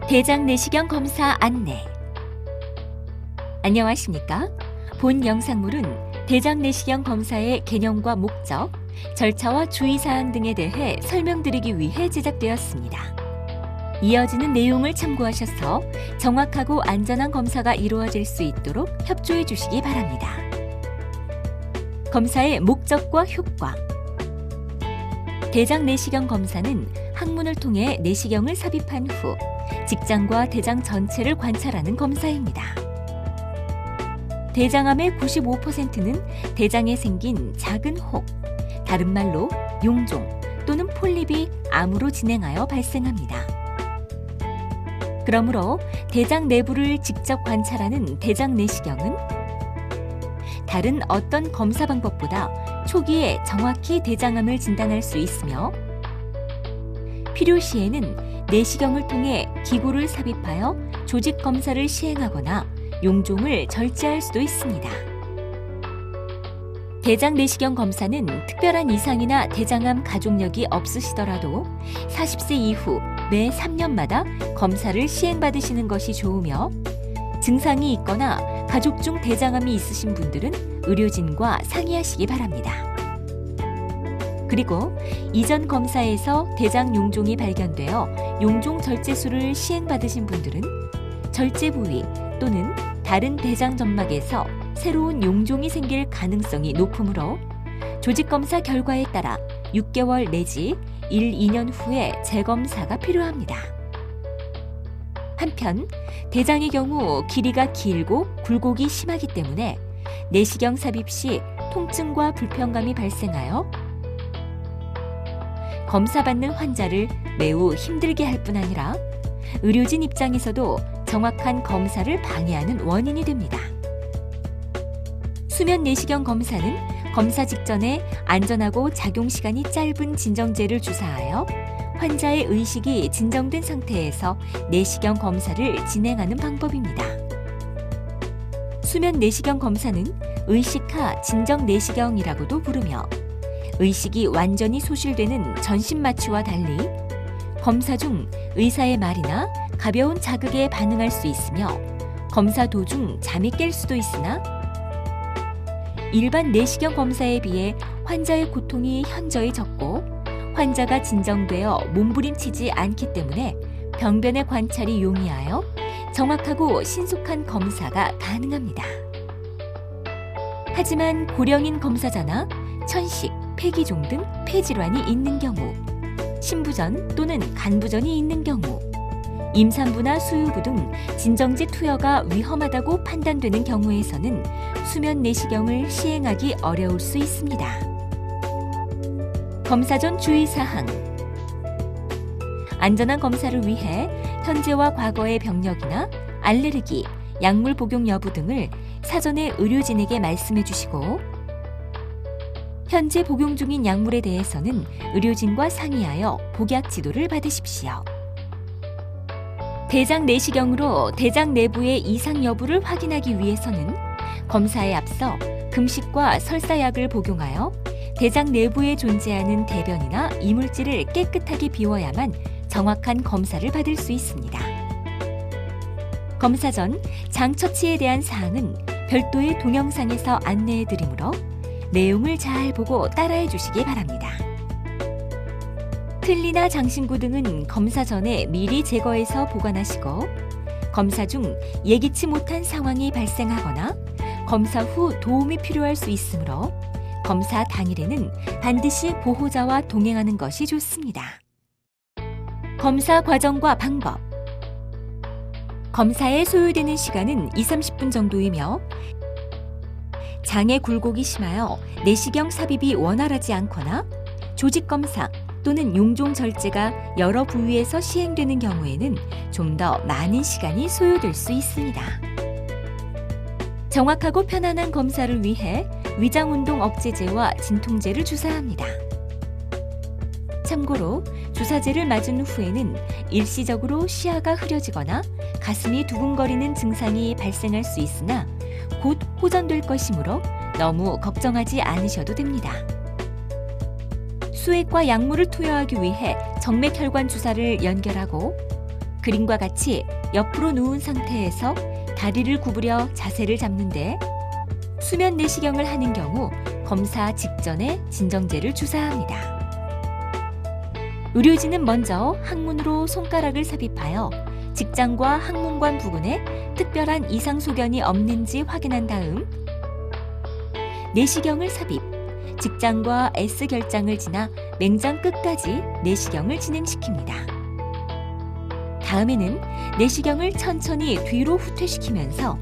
대장 내시경 검사 안내. 안녕하십니까? 본 영상물은 대장 내시경 검사의 개념과 목적, 절차와 주의사항 등에 대해 설명드리기 위해 제작되었습니다. 이어지는 내용을 참고하셔서 정확하고 안전한 검사가 이루어질 수 있도록 협조해 주시기 바랍니다. 검사의 목적과 효과. 대장 내시경 검사는 항문을 통해 내시경을 삽입한 후 직장과 대장 전체를 관찰하는 검사입니다. 대장암의 95%는 대장에 생긴 작은 혹, 다른 말로 용종 또는 폴립이 암으로 진행하여 발생합니다. 그러므로 대장 내부를 직접 관찰하는 대장 내시경은 다른 어떤 검사 방법보다 초기에 정확히 대장암을 진단할 수 있으며 필요시에는 내시경을 통해 기구를 삽입하여 조직 검사를 시행하거나 용종을 절제할 수도 있습니다. 대장 내시경 검사는 특별한 이상이나 대장암 가족력이 없으시더라도 40세 이후 매 3년마다 검사를 시행받으시는 것이 좋으며 증상이 있거나 가족 중 대장암이 있으신 분들은 의료진과 상의하시기 바랍니다. 그리고 이전 검사에서 대장 용종이 발견되어 용종 절제술을 시행받으신 분들은 절제 부위 또는 다른 대장 점막에서 새로운 용종이 생길 가능성이 높으므로 조직검사 결과에 따라 6개월 내지 1, 2년 후에 재검사가 필요합니다. 한편 대장의 경우 길이가 길고 굴곡이 심하기 때문에 내시경 삽입 시 통증과 불편감이 발생하여 검사받는 환자를 매우 힘들게 할 뿐 아니라 의료진 입장에서도 정확한 검사를 방해하는 원인이 됩니다. 수면 내시경 검사는 검사 직전에 안전하고 작용 시간이 짧은 진정제를 주사하여 환자의 의식이 진정된 상태에서 내시경 검사를 진행하는 방법입니다. 수면 내시경 검사는 의식하 진정 내시경이라고도 부르며 의식이 완전히 소실되는 전신 마취와 달리 검사 중 의사의 말이나 가벼운 자극에 반응할 수 있으며 검사 도중 잠이 깰 수도 있으나 일반 내시경 검사에 비해 환자의 고통이 현저히 적고 환자가 진정되어 몸부림치지 않기 때문에 병변의 관찰이 용이하여 정확하고 신속한 검사가 가능합니다. 하지만 고령인 검사자나 천식, 폐기종 등 폐질환이 있는 경우, 신부전 또는 간부전이 있는 경우, 임산부나 수유부 등 진정제 투여가 위험하다고 판단되는 경우에서는 수면 내시경을 시행하기 어려울 수 있습니다. 검사 전 주의사항. 안전한 검사를 위해 현재와 과거의 병력이나 알레르기, 약물 복용 여부 등을 사전에 의료진에게 말씀해 주시고 현재 복용 중인 약물에 대해서는 의료진과 상의하여 복약 지도를 받으십시오. 대장 내시경으로 대장 내부의 이상 여부를 확인하기 위해서는 검사에 앞서 금식과 설사약을 복용하여 대장 내부에 존재하는 대변이나 이물질을 깨끗하게 비워야만 정확한 검사를 받을 수 있습니다. 검사 전 장 처치에 대한 사항은 별도의 동영상에서 안내해 드리므로 내용을 잘 보고 따라해 주시기 바랍니다. 틀니나 장신구 등은 검사 전에 미리 제거해서 보관하시고 검사 중 예기치 못한 상황이 발생하거나 검사 후 도움이 필요할 수 있으므로 검사 당일에는 반드시 보호자와 동행하는 것이 좋습니다. 검사 과정과 방법. 검사에 소요되는 시간은 20-30분 정도이며 장의 굴곡이 심하여 내시경 삽입이 원활하지 않거나 조직 검사 또는 용종 절제가 여러 부위에서 시행되는 경우에는 좀 더 많은 시간이 소요될 수 있습니다. 정확하고 편안한 검사를 위해 위장운동 억제제와 진통제를 주사합니다. 참고로 주사제를 맞은 후에는 일시적으로 시야가 흐려지거나 가슴이 두근거리는 증상이 발생할 수 있으나 곧 호전될 것이므로 너무 걱정하지 않으셔도 됩니다. 수액과 약물을 투여하기 위해 정맥혈관 주사를 연결하고 그림과 같이 옆으로 누운 상태에서 다리를 구부려 자세를 잡는데 수면 내시경을 하는 경우 검사 직전에 진정제를 주사합니다. 의료진은 먼저 항문으로 손가락을 삽입하여 직장과 항문관 부근에 특별한 이상 소견이 없는지 확인한 다음 내시경을 삽입, 직장과 S결장을 지나 맹장 끝까지 내시경을 진행시킵니다. 다음에는 내시경을 천천히 뒤로 후퇴시키면서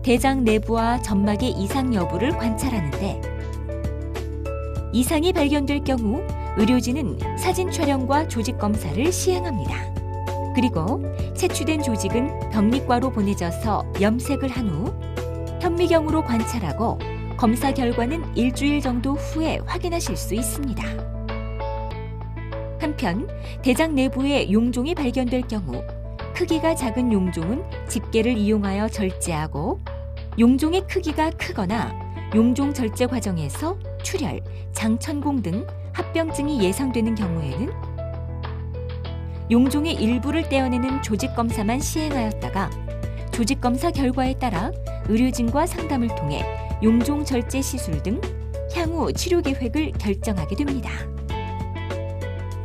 대장 내부와 점막의 이상 여부를 관찰하는데 이상이 발견될 경우 의료진은 사진 촬영과 조직 검사를 시행합니다. 그리고 채취된 조직은 병리과로 보내져서 염색을 한 후 현미경으로 관찰하고 검사 결과는 일주일 정도 후에 확인하실 수 있습니다. 한편 대장 내부에 용종이 발견될 경우 크기가 작은 용종은 집게를 이용하여 절제하고 용종의 크기가 크거나 용종 절제 과정에서 출혈, 장천공 등 합병증이 예상되는 경우에는 용종의 일부를 떼어내는 조직검사만 시행하였다가 조직검사 결과에 따라 의료진과 상담을 통해 용종 절제 시술 등 향후 치료 계획을 결정하게 됩니다.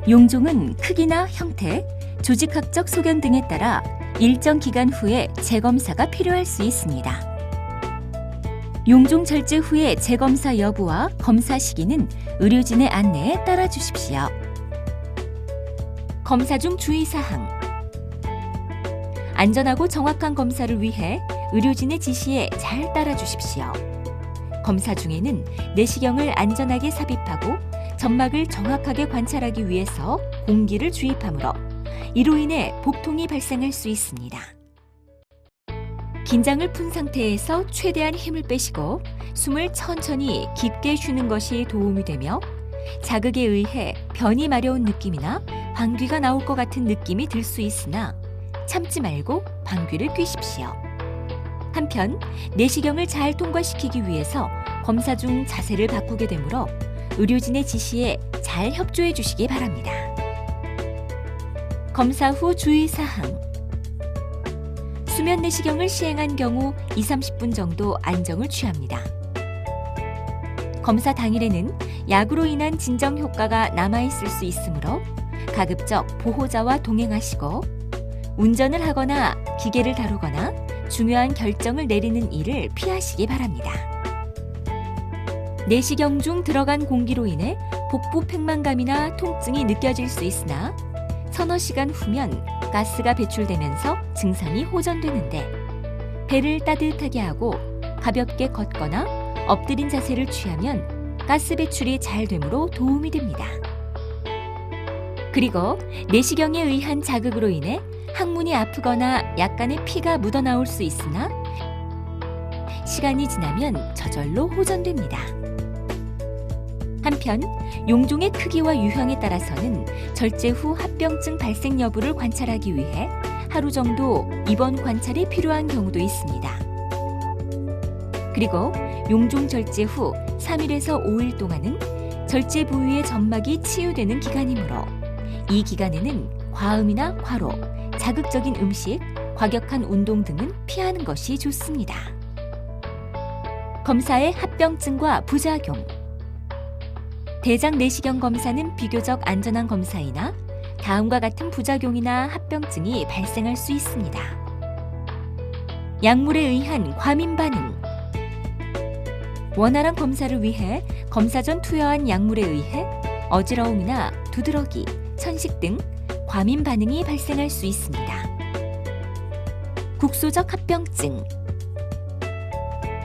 용종은 크기나 형태, 조직학적 소견 등에 따라 일정 기간 후에 재검사가 필요할 수 있습니다. 용종 절제 후의 재검사 여부와 검사 시기는 의료진의 안내에 따라 주십시오. 검사 중 주의사항. 안전하고 정확한 검사를 위해 의료진의 지시에 잘 따라 주십시오. 검사 중에는 내시경을 안전하게 삽입하고 점막을 정확하게 관찰하기 위해서 공기를 주입하므로 이로 인해 복통이 발생할 수 있습니다. 긴장을 푼 상태에서 최대한 힘을 빼시고 숨을 천천히 깊게 쉬는 것이 도움이 되며 자극에 의해 변이 마려운 느낌이나 방귀가 나올 것 같은 느낌이 들 수 있으나 참지 말고 방귀를 뀌십시오. 한편 내시경을 잘 통과시키기 위해서 검사 중 자세를 바꾸게 되므로 의료진의 지시에 잘 협조해 주시기 바랍니다. 검사 후 주의사항. 수면 내시경을 시행한 경우 20-30분 정도 안정을 취합니다. 검사 당일에는 약으로 인한 진정 효과가 남아있을 수 있으므로 가급적 보호자와 동행하시고 운전을 하거나 기계를 다루거나 중요한 결정을 내리는 일을 피하시기 바랍니다. 내시경 중 들어간 공기로 인해 복부 팽만감이나 통증이 느껴질 수 있으나 서너 시간 후면 가스가 배출되면서 증상이 호전되는데 배를 따뜻하게 하고 가볍게 걷거나 엎드린 자세를 취하면 가스 배출이 잘 되므로 도움이 됩니다. 그리고 내시경에 의한 자극으로 인해 항문이 아프거나 약간의 피가 묻어나올 수 있으나 시간이 지나면 저절로 호전됩니다. 한편 용종의 크기와 유형에 따라서는 절제 후 합병증 발생 여부를 관찰하기 위해 하루 정도 입원 관찰이 필요한 경우도 있습니다. 그리고 용종 절제 후 3일에서 5일 동안은 절제 부위의 점막이 치유되는 기간이므로 이 기간에는 과음이나 과로, 자극적인 음식, 과격한 운동 등은 피하는 것이 좋습니다. 검사의 합병증과 부작용. 대장 내시경 검사는 비교적 안전한 검사이나 다음과 같은 부작용이나 합병증이 발생할 수 있습니다. 약물에 의한 과민 반응. 원활한 검사를 위해 검사 전 투여한 약물에 의해 어지러움이나 두드러기, 천식 등 과민 반응이 발생할 수 있습니다. 국소적 합병증.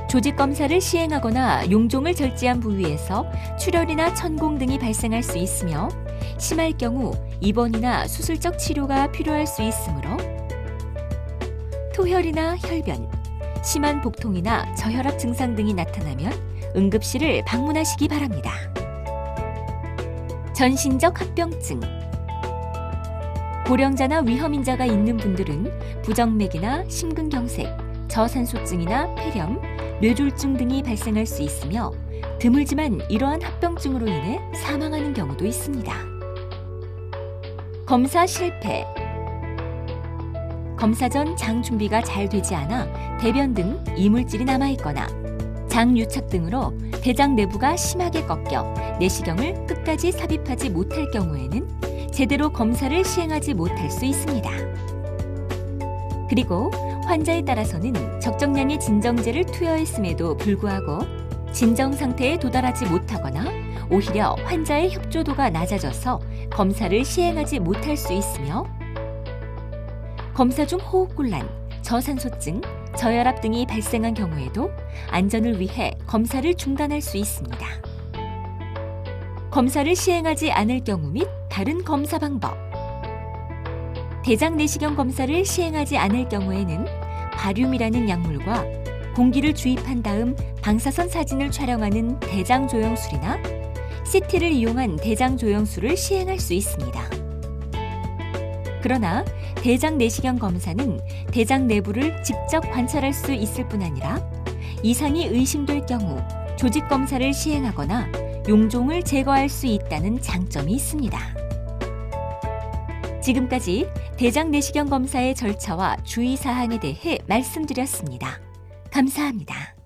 조직 검사를 시행하거나 용종을 절제한 부위에서 출혈이나 천공 등이 발생할 수 있으며 심할 경우 입원이나 수술적 치료가 필요할 수 있으므로 토혈이나 혈변, 심한 복통이나 저혈압 증상 등이 나타나면 응급실을 방문하시기 바랍니다. 전신적 합병증. 고령자나 위험인자가 있는 분들은 부정맥이나 심근경색, 저산소증이나 폐렴, 뇌졸중 등이 발생할 수 있으며 드물지만 이러한 합병증으로 인해 사망하는 경우도 있습니다. 검사 실패. 검사 전 장 준비가 잘 되지 않아 대변 등 이물질이 남아있거나 장 유착 등으로 대장 내부가 심하게 꺾여 내시경을 끝까지 삽입하지 못할 경우에는 제대로 검사를 시행하지 못할 수 있습니다. 그리고 환자에 따라서는 적정량의 진정제를 투여했음에도 불구하고 진정 상태에 도달하지 못하거나 오히려 환자의 협조도가 낮아져서 검사를 시행하지 못할 수 있으며 검사 중 호흡곤란, 저산소증, 저혈압 등이 발생한 경우에도 안전을 위해 검사를 중단할 수 있습니다. 검사를 시행하지 않을 경우 및 다른 검사 방법. 대장 내시경 검사를 시행하지 않을 경우에는 바륨이라는 약물과 공기를 주입한 다음 방사선 사진을 촬영하는 대장 조영술이나 CT를 이용한 대장 조영술을 시행할 수 있습니다. 그러나 대장 내시경 검사는 대장 내부를 직접 관찰할 수 있을 뿐 아니라 이상이 의심될 경우 조직 검사를 시행하거나 용종을 제거할 수 있다는 장점이 있습니다. 지금까지 대장 내시경 검사의 절차와 주의사항에 대해 말씀드렸습니다. 감사합니다.